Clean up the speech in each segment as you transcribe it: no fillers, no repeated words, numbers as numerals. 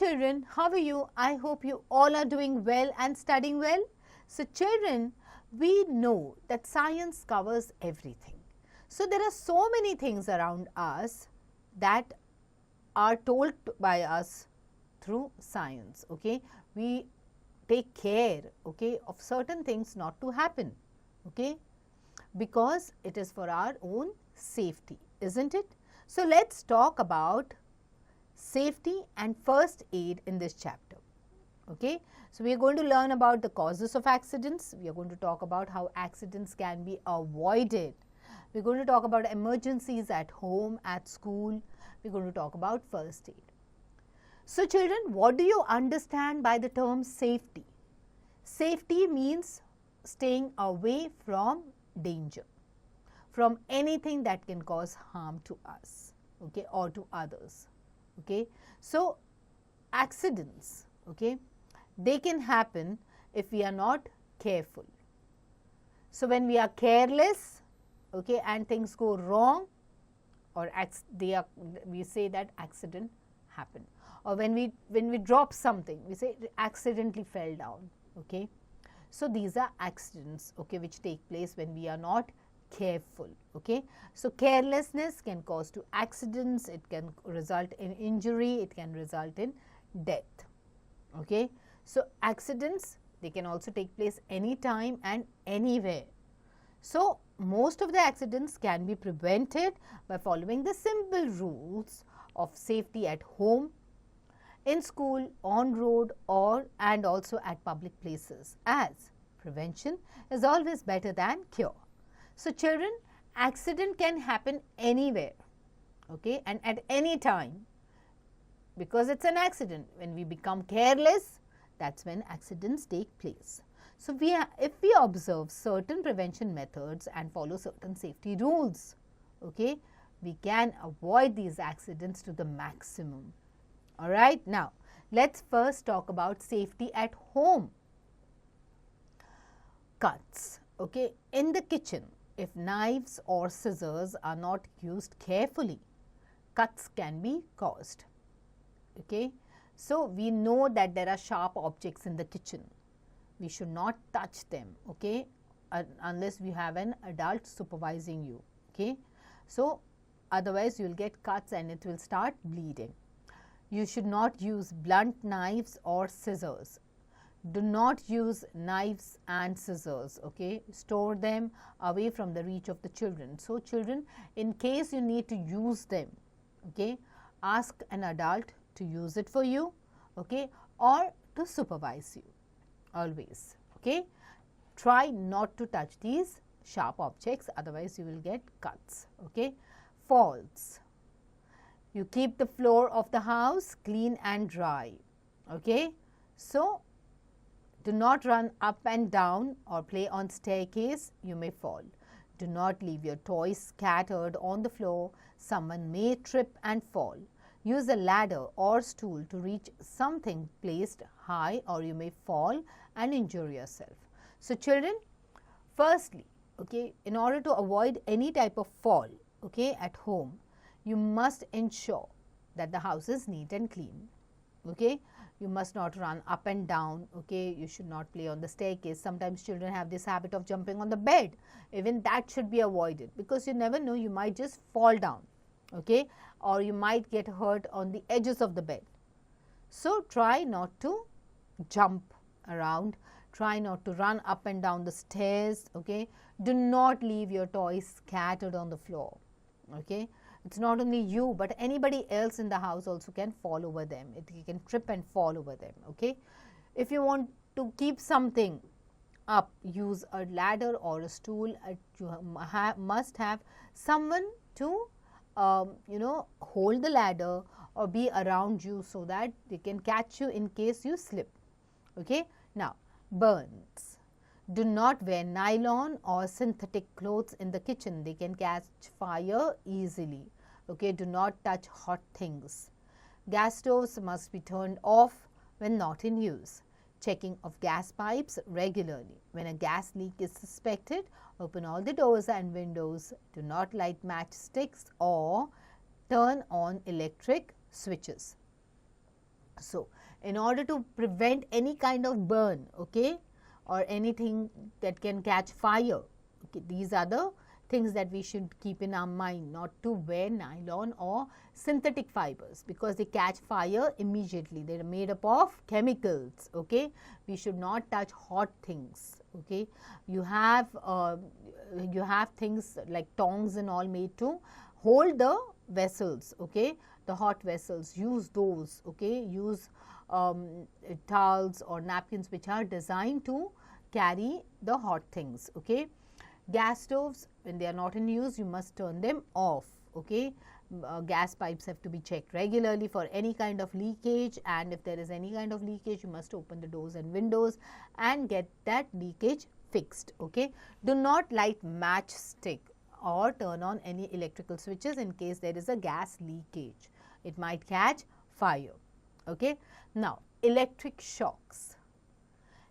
children, how are you? I hope you all are doing well and studying well. So children, we know that science covers everything. So there are so many things around us that are told by us through science. Okay, we take care, okay, of certain things not to happen, okay, because it is for our own safety, isn't it? So let's talk about safety and first aid in this chapter. Okay, so we are going to learn about the causes of accidents. We are going to talk about how accidents can be avoided. We are going to talk about emergencies at home, at school. We are going to talk about first aid. So children, what do you understand by the term safety? Safety means staying away from danger, from anything that can cause harm to us, okay, or to others. Okay. So accidents, okay, they can happen if we are not careful. So when we are careless, okay, and things go wrong, or we say that accident happened. Or when we drop something, we say it accidentally fell down. Okay. So these are accidents, okay, which take place when we are not careful. Okay. So carelessness can cause to accidents, it can result in injury, it can result in death. Okay. So accidents, they can also take place anytime and anywhere. So most of the accidents can be prevented by following the simple rules of safety at home, in school, on road, and also at public places, as prevention is always better than cure. So children, accident can happen anywhere, okay, and at any time, because it's an accident. When we become careless, that's when accidents take place. So if we observe certain prevention methods and follow certain safety rules, okay, we can avoid these accidents to the maximum. All right. Now, let's first talk about safety at home. Cuts, okay, in the kitchen, if knives or scissors are not used carefully, cuts can be caused. Okay. So we know that there are sharp objects in the kitchen. We should not touch them, okay, unless we have an adult supervising you. Okay. So otherwise you will get cuts and it will start bleeding. You should not use blunt knives or scissors. Do not use knives and scissors, okay. Store them away from the reach of the children. So children, in case you need to use them, okay, ask an adult to use it for you, okay, or to supervise you always, okay. Try not to touch these sharp objects, otherwise you will get cuts, okay. Falls. You keep the floor of the house clean and dry, okay. So do not run up and down or play on staircase, you may fall. Do not leave your toys scattered on the floor, someone may trip and fall. Use a ladder or stool to reach something placed high, or you may fall and injure yourself. So children, firstly, okay, in order to avoid any type of fall, okay, at home, you must ensure that the house is neat and clean. Okay. You must not run up and down, okay. You should not play on the staircase. Sometimes children have this habit of jumping on the bed. Even that should be avoided, because you never know, you might just fall down, okay, or you might get hurt on the edges of the bed. So try not to jump around, try not to run up and down the stairs, okay. Do not leave your toys scattered on the floor, okay. It's not only you, but anybody else in the house also can fall over them. You can trip and fall over them, okay. If you want to keep something up, use a ladder or a stool. You must have someone to hold the ladder or be around you, so that they can catch you in case you slip, okay. Now, burns. Do not wear nylon or synthetic clothes in the kitchen. They can catch fire easily, okay. Do not touch hot things. Gas stoves must be turned off when not in use. Checking of gas pipes regularly. When a gas leak is suspected, open all the doors and windows. Do not light matchsticks or turn on electric switches. So, in order to prevent any kind of burn, okay, or anything that can catch fire, okay, these are the things that we should keep in our mind, not to wear nylon or synthetic fibers, because they catch fire immediately. They are made up of chemicals, okay. We should not touch hot things, okay. You have things like tongs and all made to hold the vessels, okay, the hot vessels. Use those, okay. Use towels or napkins which are designed to carry the hot things, okay. Gas stoves, when they are not in use, you must turn them off, okay. Gas pipes have to be checked regularly for any kind of leakage, and if there is any kind of leakage, you must open the doors and windows and get that leakage fixed, okay. Do not light matchstick or turn on any electrical switches in case there is a gas leakage. It might catch fire, okay. Now, electric shocks.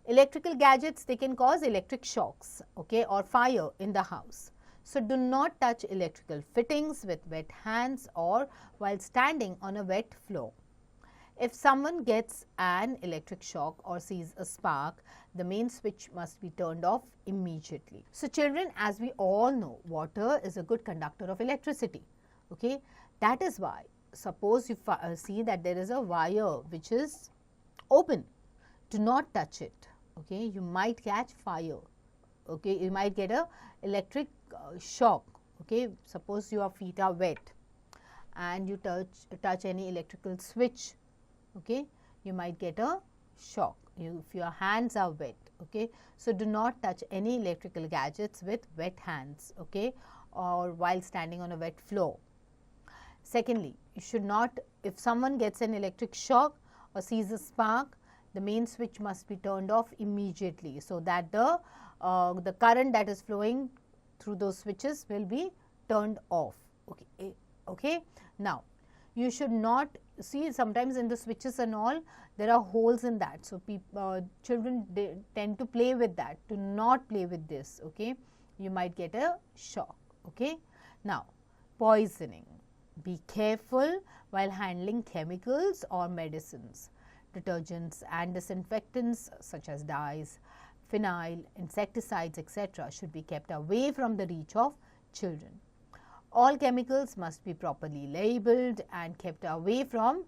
Electrical gadgets, they can cause electric shocks, okay, or fire in the house. So, do not touch electrical fittings with wet hands or while standing on a wet floor. If someone gets an electric shock or sees a spark, the main switch must be turned off immediately. So, children, as we all know, water is a good conductor of electricity, okay. That is why, suppose you see that there is a wire which is open, do not touch it, okay. You might catch fire, okay. You might get a electric shock, okay. Suppose your feet are wet and you touch any electrical switch, okay, you might get a shock if your hands are wet, okay. So, do not touch any electrical gadgets with wet hands, okay, or while standing on a wet floor. Secondly, you should not, if someone gets an electric shock or sees a spark, the main switch must be turned off immediately, so that the current that is flowing through those switches will be turned off, okay. Okay. Now, you should not see, sometimes in the switches and all there are holes in that. So, children, they tend to play with that. Do not play with this, okay. You might get a shock, okay. Now, poisoning. Be careful while handling chemicals or medicines. Detergents and disinfectants such as dyes, phenyl, insecticides, etc. should be kept away from the reach of children. All chemicals must be properly labeled and kept away from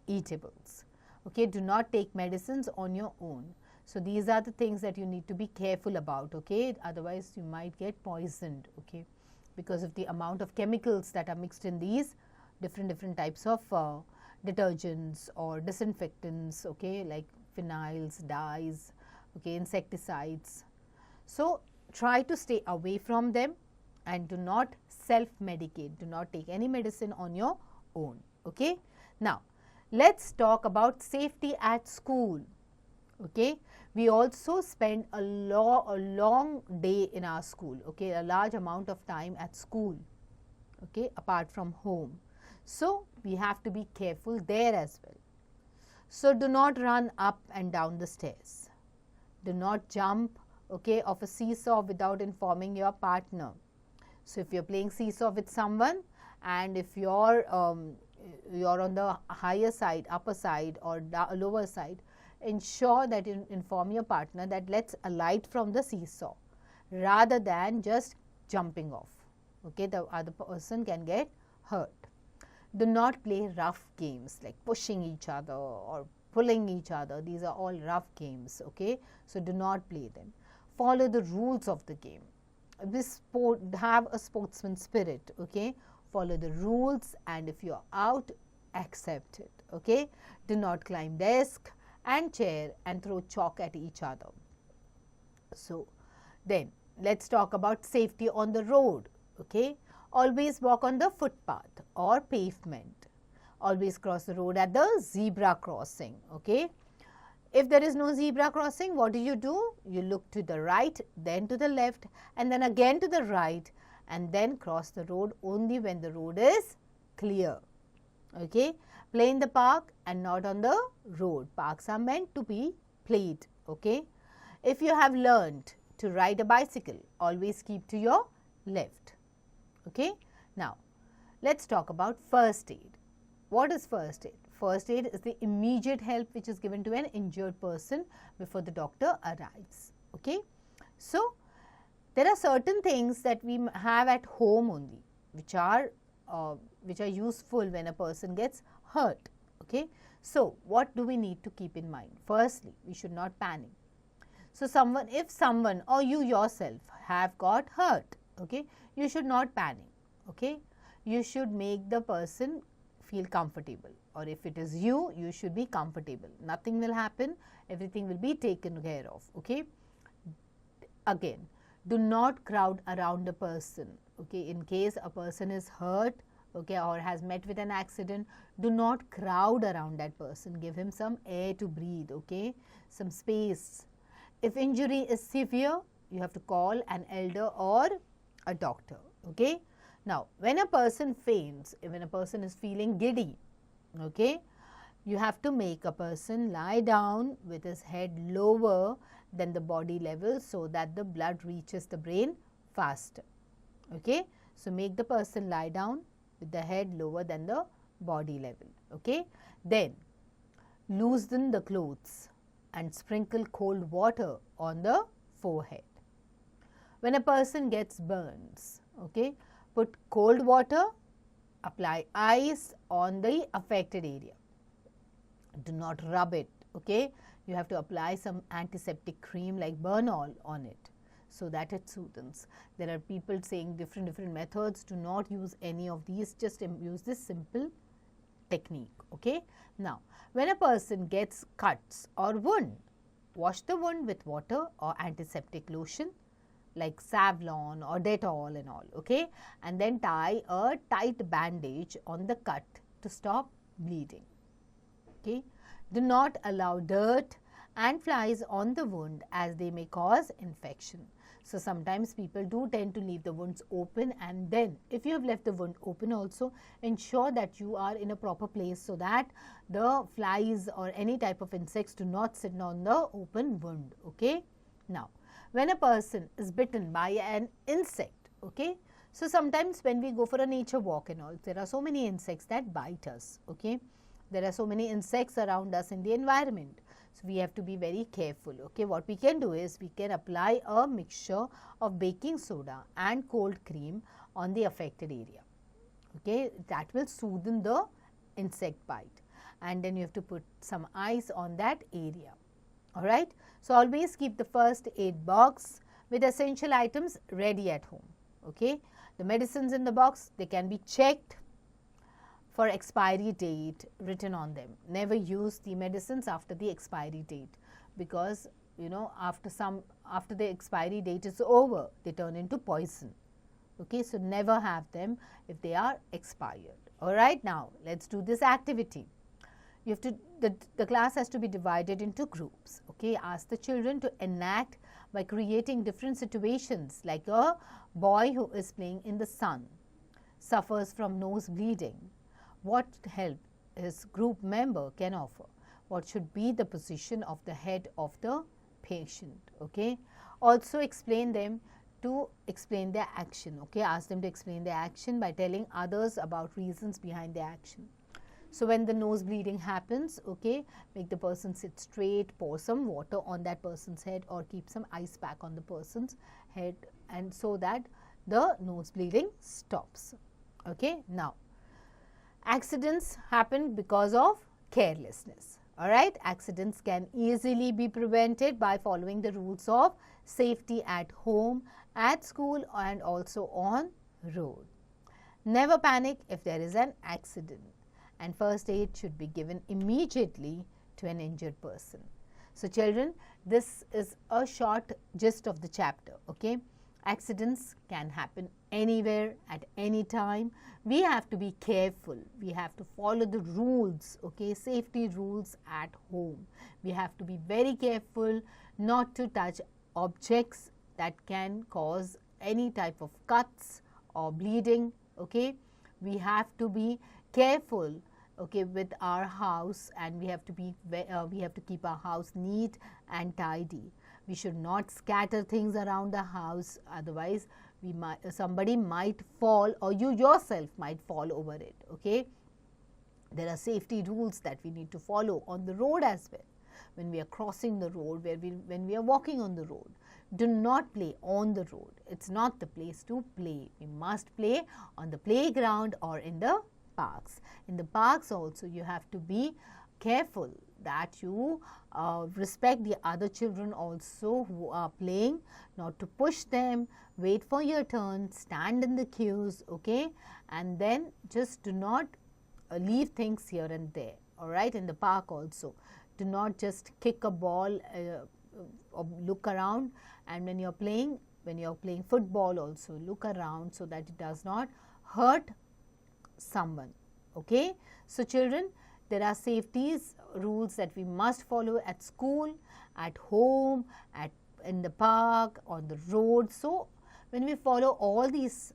eatables. Okay, do not take medicines on your own. So, these are the things that you need to be careful about, okay. Otherwise, you might get poisoned, okay, because of the amount of chemicals that are mixed in these different types of detergents or disinfectants, okay, like phenyls, dyes, okay, insecticides. So, try to stay away from them and do not self-medicate. Do not take any medicine on your own, okay. Now, let's talk about safety at school, okay. We also spend a long day in our school, okay, a large amount of time at school, okay, apart from home. So, we have to be careful there as well. So, do not run up and down the stairs. Do not jump, okay, off a seesaw without informing your partner. So, if you are playing seesaw with someone and if you are on the higher side, upper side or lower side, ensure that you inform your partner that let's alight from the seesaw rather than just jumping off, okay, the other person can get hurt. Do not play rough games like pushing each other or pulling each other. These are all rough games, okay. So, do not play them. Follow the rules of the game. This sport, have a sportsman spirit, okay. Follow the rules, and if you are out, accept it, okay. Do not climb desk and chair and throw chalk at each other. So, then let's talk about safety on the road, okay. Always walk on the footpath or pavement. Always cross the road at the zebra crossing, okay. If there is no zebra crossing, what do? You look to the right, then to the left, and then again to the right, and then cross the road only when the road is clear, okay. Play in the park and not on the road. Parks are meant to be played, okay. If you have learned to ride a bicycle, always keep to your left, okay. Now, let's talk about first aid. What is first aid? first aid is the immediate help which is given to an injured person before the doctor arrives. Okay. So, there are certain things that we have at home only which are useful when a person gets hurt. Okay. So, what do we need to keep in mind? Firstly, we should not panic. So, if someone or you yourself have got hurt, okay, you should not panic. Okay. You should make the person feel comfortable, or if it is you, you should be comfortable. Nothing will happen, everything will be taken care of. Okay. Again, do not crowd around a person. Okay. In case a person is hurt, okay, or has met with an accident, do not crowd around that person. Give him some air to breathe, okay, some space. If injury is severe, you have to call an elder or a doctor. Okay. Now, when a person faints, when a person is feeling giddy, okay, you have to make a person lie down with his head lower than the body level so that the blood reaches the brain faster. Okay. So, make the person lie down with the head lower than the body level. Okay. Then, loosen the clothes and sprinkle cold water on the forehead. When a person gets burns, okay, put cold water, apply ice on the affected area. Do not rub it, okay. You have to apply some antiseptic cream like Burnol on it so that it soothes. There are people saying different methods. Do not use any of these, just use this simple technique. Okay. Now, when a person gets cuts or wound, wash the wound with water or antiseptic lotion like Savlon or Dettol and all, okay, and then tie a tight bandage on the cut to stop bleeding. Okay. Do not allow dirt and flies on the wound as they may cause infection. So, sometimes people do tend to leave the wounds open, and then if you have left the wound open also, ensure that you are in a proper place so that the flies or any type of insects do not sit on the open wound. Okay. Now, when a person is bitten by an insect, okay, so sometimes when we go for a nature walk and all, there are so many insects that bite us. Okay. There are so many insects around us in the environment. So, we have to be very careful. Okay. What we can do is we can apply a mixture of baking soda and cold cream on the affected area. Okay. That will soothe the insect bite, and then you have to put some ice on that area. Alright. So, always keep the first aid box with essential items ready at home. Okay. The medicines in the box, they can be checked for expiry date written on them. Never use the medicines after the expiry date, because after the expiry date is over, they turn into poison. Okay. So, never have them if they are expired. Alright. Now, let us do this activity. You have to, the class has to be divided into groups. Okay. Ask the children to enact by creating different situations, like a boy who is playing in the sun, suffers from nose bleeding. What help his group member can offer? What should be the position of the head of the patient? Okay. Also explain them to explain their action. Okay. Ask them to explain their action by telling others about reasons behind their action. So, when the nose bleeding happens, okay, make the person sit straight, pour some water on that person's head, or keep some ice pack on the person's head, and so that the nose bleeding stops. Okay. Now, accidents happen because of carelessness. Alright. Accidents can easily be prevented by following the rules of safety at home, at school, and also on road. Never panic if there is an accident, and first aid should be given immediately to an injured person. So, children, this is a short gist of the chapter. Okay. Accidents can happen anywhere at any time. We have to be careful. We have to follow the rules, okay, safety rules at home. We have to be very careful not to touch objects that can cause any type of cuts or bleeding. Okay. We have to be careful, okay, with our house, and we have to keep our house neat and tidy. We should not scatter things around the house, otherwise somebody might fall, or you yourself might fall over it. Okay. There are safety rules that we need to follow on the road as well. When we are crossing the road, when we are walking on the road, do not play on the road. It's not the place to play. We must play on the playground or in the parks. In the parks also, you have to be careful that you respect the other children also who are playing, not to push them, wait for your turn, stand in the queues, okay, and then just do not leave things here and there, all right. In the park also, do not just kick a ball or look around, and when you're playing football also, look around so that it does not hurt someone, okay. So children, there are safeties rules that we must follow at school, at home, in the park, on the road. So when we follow all these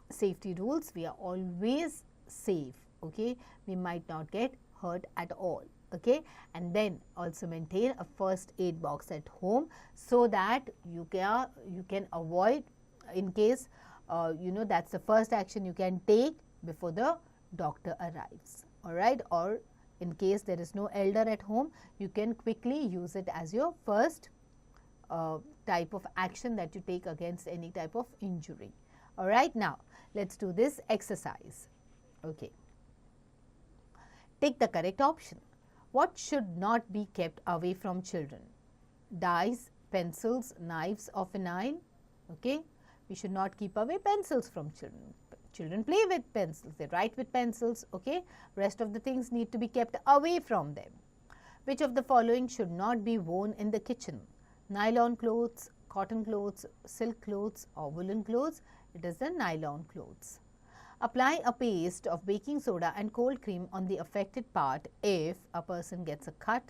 safety rules, we are always safe, okay. We might not get hurt at all, okay. And then also maintain a first aid box at home so that you can avoid, in case that's the first action you can take before the doctor arrives, all right. Or in case there is no elder at home, you can quickly use it as your first type of action that you take against any type of injury, all right. Now let's do this exercise, okay. Take the correct option. What should not be kept away from children? Dyes, pencils, knives or phenyl, okay. We should not keep away pencils from children. Children play with pencils, they write with pencils, okay. Rest of the things need to be kept away from them. Which of the following should not be worn in the kitchen? Nylon clothes, cotton clothes, silk clothes or woolen clothes? It is the nylon clothes. Apply a paste of baking soda and cold cream on the affected part if a person gets a cut,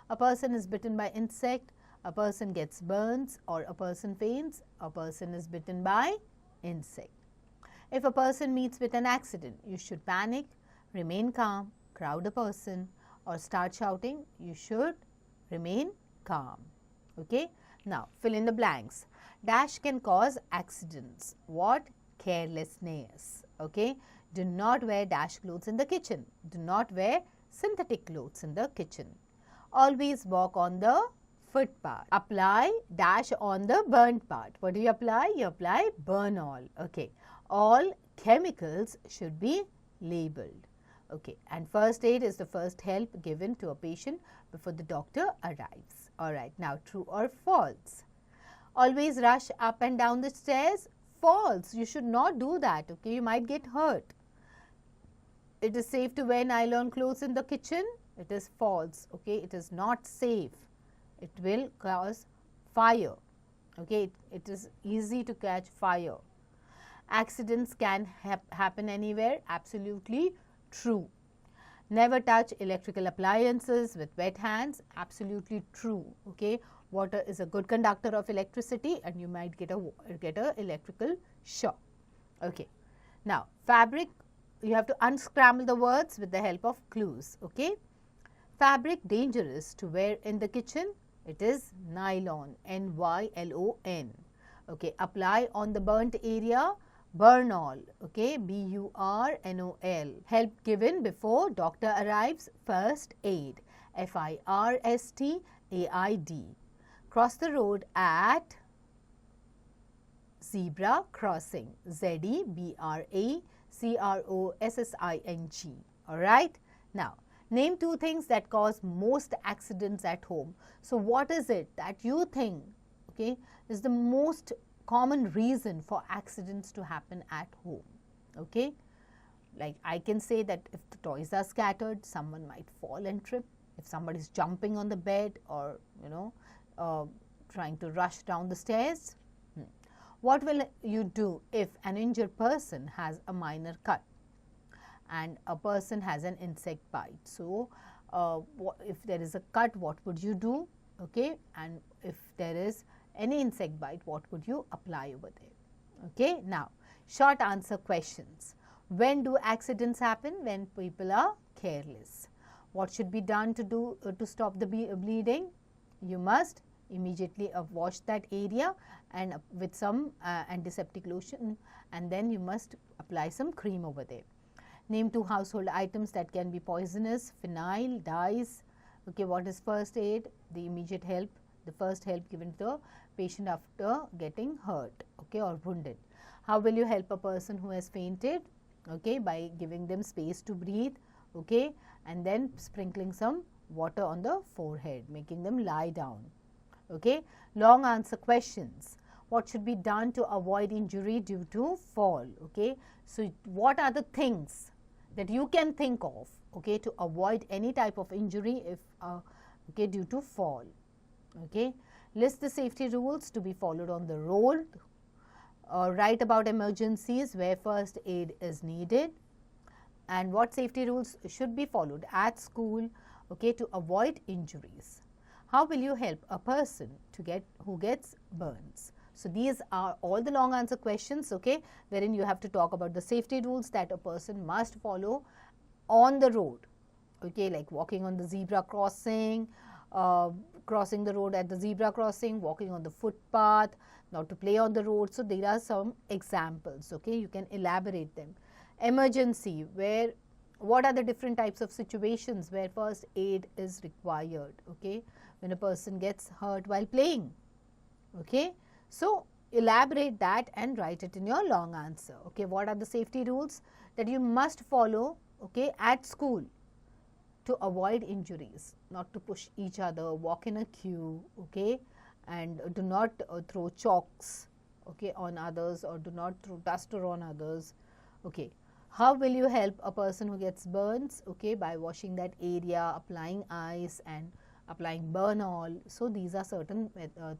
a person is bitten by insect, a person gets burns, or a person faints, a person is bitten by insect. If a person meets with an accident, you should panic, remain calm, crowd a person, or start shouting. You should remain calm, okay. Now fill in the blanks. Dash can cause accidents. What? Carelessness, okay. Do not wear dash clothes in the kitchen. Do not wear synthetic clothes in the kitchen. Always walk on the footpath. Apply dash on the burnt part. What do you apply? You apply burn all, okay. All chemicals should be labeled, okay. And first aid is the first help given to a patient before the doctor arrives, all right. Now true or false? Always rush up and down the stairs? False. You should not do that, okay. You might get hurt. It is safe to wear nylon clothes in the kitchen? It is false, okay. It is not safe. It will cause fire, okay. It is easy to catch fire. Accidents can happen anywhere? Absolutely true. Never touch electrical appliances with wet hands? Absolutely true, okay. Water is a good conductor of electricity and you might get a electrical shock, okay. Now fabric, you have to unscramble the words with the help of clues, okay. Fabric dangerous to wear in the kitchen? It is nylon, Nylon, okay. Apply on the burnt area? Burn all, okay. Burnol. Help given before doctor arrives? First aid, First aid. Cross the road at zebra crossing, Zebra crossing, all right. Now name two things that cause most accidents at home. So what is it that you think, okay, is the most common reason for accidents to happen at home, okay. Like I can say that if the toys are scattered, someone might fall and trip. If somebody is jumping on the bed or trying to rush down the stairs. What will you do if an injured person has a minor cut and a person has an insect bite? So if there is a cut, what would you do, okay. And if there is any insect bite, what would you apply over there, okay. Now short answer questions. When do accidents happen? When people are careless. What should be done to stop the bleeding? You must immediately wash that area and with some antiseptic lotion, and then you must apply some cream over there. Name 2 household items that can be poisonous. Phenyl, dyes. Okay, what is first aid? The immediate help, the first help given to the patient after getting hurt, okay, or wounded. How will you help a person who has fainted? Okay, by giving them space to breathe, okay, and then sprinkling some water on the forehead, making them lie down. Okay, long answer questions. What should be done to avoid injury due to fall? Okay, so what are the things that you can think of, okay, to avoid any type of injury if okay, due to fall? Okay, list the safety rules to be followed on the road. Write about emergencies where first aid is needed, and what safety rules should be followed at school, okay, to avoid injuries. How will you help a person to who gets burns? So these are all the long answer questions, okay, wherein you have to talk about the safety rules that a person must follow on the road, okay, like walking on the zebra crossing, crossing the road at the zebra crossing, walking on the footpath, not to play on the road. So there are some examples, okay, you can elaborate them. Emergency, where what are the different types of situations where first aid is required, okay, when a person gets hurt while playing, okay. So elaborate that and write it in your long answer, okay. What are the safety rules that you must follow, okay, at school to avoid injuries? Not to push each other, walk in a queue, okay, and do not throw chalks, okay, on others, or do not throw duster on others, okay. How will you help a person who gets burns? Okay, by washing that area, applying ice and applying burn all. So these are certain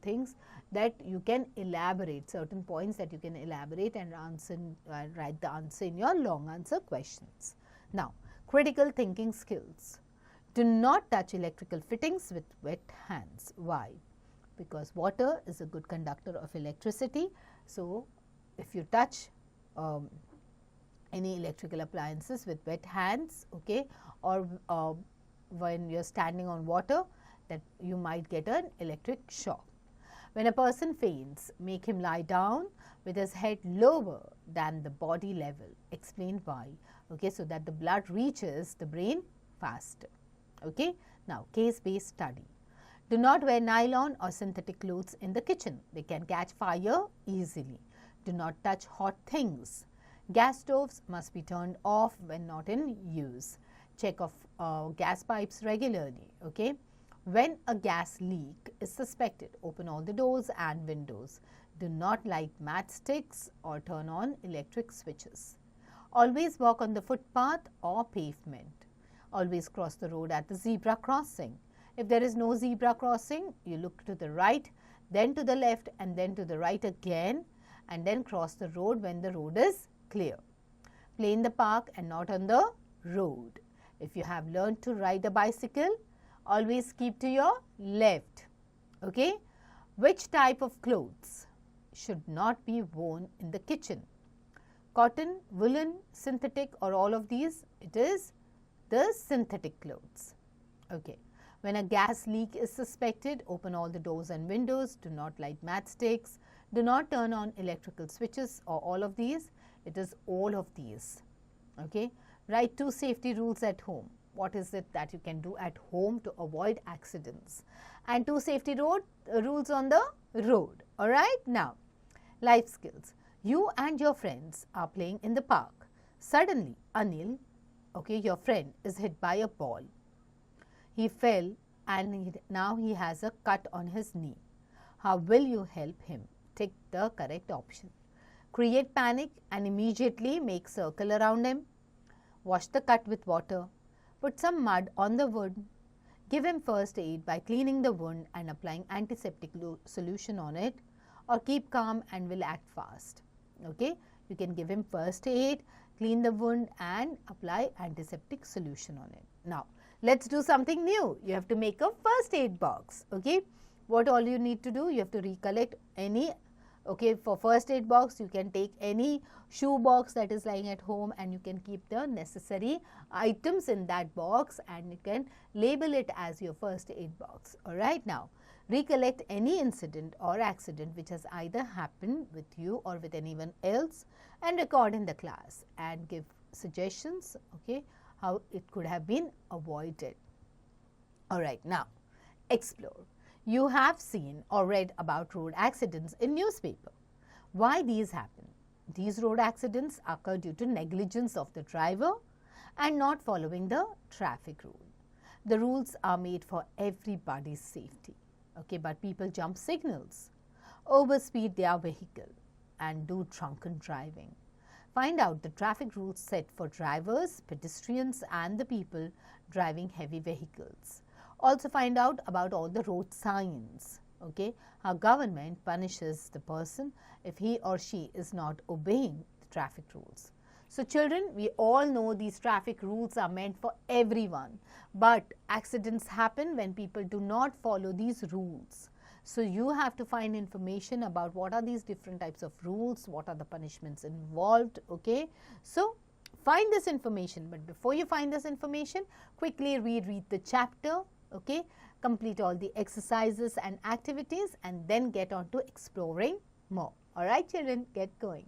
things that you can elaborate, certain points that you can elaborate and answer, write the answer in your long answer questions. Now, critical thinking skills. Do not touch electrical fittings with wet hands. Why? Because water is a good conductor of electricity. So if you touch any electrical appliances with wet hands, okay, or when you are standing on water, that you might get an electric shock. When a person faints, make him lie down with his head lower than the body level. Explain why, okay, so that the blood reaches the brain faster, okay. Now, case-based study. Do not wear nylon or synthetic clothes in the kitchen. They can catch fire easily. Do not touch hot things. Gas stoves must be turned off when not in use. Check of gas pipes regularly, okay. When a gas leak is suspected, open all the doors and windows. Do not light matchsticks or turn on electric switches. Always walk on the footpath or pavement. Always cross the road at the zebra crossing. If there is no zebra crossing, you look to the right, then to the left, and then to the right again, and then cross the road when the road is clear. Play in the park and not on the road. If you have learned to ride a bicycle, always keep to your left, okay. Which type of clothes should not be worn in the kitchen? Cotton, woolen, synthetic, or all of these? It is the synthetic clothes, okay. When a gas leak is suspected, open all the doors and windows. Do not light matchsticks. Do not turn on electrical switches or all of these. It is all of these, okay. Write 2 safety rules at home. What is it that you can do at home to avoid accidents? And 2 safety rules on the road, all right. Now, life skills. You and your friends are playing in the park. Suddenly, Anil, okay, your friend is hit by a ball. He fell and now he has a cut on his knee. How will you help him? Take the correct option. Create panic and immediately make circle around him. Wash the cut with water. Put some mud on the wound. Give him first aid by cleaning the wound and applying antiseptic solution on it, or keep calm and will act fast, okay. You can give him first aid, clean the wound and apply antiseptic solution on it. Now, let's do something new. You have to make a first aid box, okay. What all you need to do? You have to recollect any, okay, for first aid box you can take any shoe box that is lying at home and you can keep the necessary items in that box and you can label it as your first aid box, alright. Now, Recollect any incident or accident which has either happened with you or with anyone else and record in the class and give suggestions, okay, how it could have been avoided. All right, now explore. You have seen or read about road accidents in newspaper. Why these happen? These road accidents occur due to negligence of the driver and not following the traffic rule. The rules are made for everybody's safety, okay, but people jump signals, overspeed their vehicle and do drunken driving. Find out the traffic rules set for drivers, pedestrians and the people driving heavy vehicles. Also find out about all the road signs, okay, how government punishes the person if he or she is not obeying the traffic rules. So children, we all know these traffic rules are meant for everyone, but accidents happen when people do not follow these rules. So you have to find information about what are these different types of rules, what are the punishments involved, okay. So find this information, but before you find this information, quickly read the chapter, okay, complete all the exercises and activities and then get on to exploring more. All right children, get going.